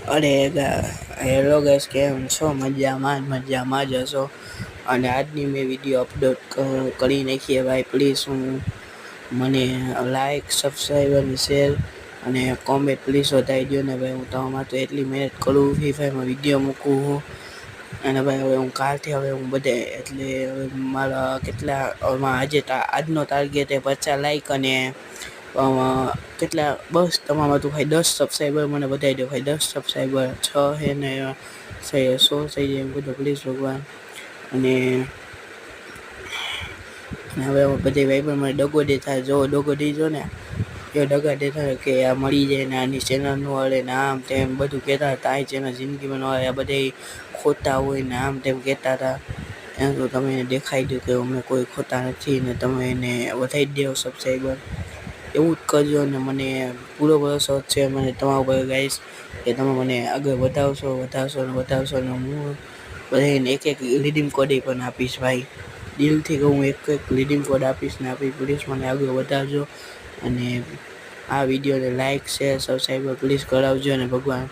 Hello guys, કેમ છો? મજામાં જ હશો. અને આજની મેં વિડીયો અપલોડ કરી નાખીએ ભાઈ. પ્લીઝ મને લાઈક, સબસ્ક્રાઈબ અને શેર અને કોમેન્ટ પ્લીઝ વધારી દો ને ભાઈ. હું તમારા તો એટલી મહેનત કરું, ફ્રી ફાયરમાં વિડીયો મૂકું હું. અને ભાઈ હવે હું કાલથી હું બધે એટલે મારા આજનો ટાર્ગેટ 50 લાઈક અને કેટલા બસ તમારા તો ભાઈ 10 સબસ્ક્રાઈબર મને વધારી દો ભાઈ. 10 સબસ્ક્રાઈબર 6 હે ને 100 થઈ જાય એમ બધું પ્લીઝ ભગવાન. અને હવે બધે ભાઈ મને દગો દેતા જો દગો દીધો ને એ દગા દેતા કે આ મળી જાય ને આની ચેનલ નું હાલે ને આમ તેમ બધું કહેતા હતા. આ ચેનલ જિંદગીમાં ન હાલે, આ બધા ખોટા હોય ને આમ તેમ કહેતા હતા. એમ તો તમે એને દેખાઈ દો કે અમે કોઈ ખોટા નથી ને તમે એને વધારી દો સબસ્ક્રાઈબર. એવું જ કરજો ને મને પૂરો ભરોસો છે મને તમારા ઉપર ગાઈસ કે તમે મને આગળ વધાવશો ને હું બધાને એક રીડીમ કોડ પણ આપીશ ભાઈ. દિલથી કહું, એક રીડીમ કોડ આપીશ. પ્લીઝ મને આગળ વધારજો અને આ વિડીયોને લાઈક, શેર, સબસ્ક્રાઈબર પ્લીઝ કરાવજો ને ભગવાન.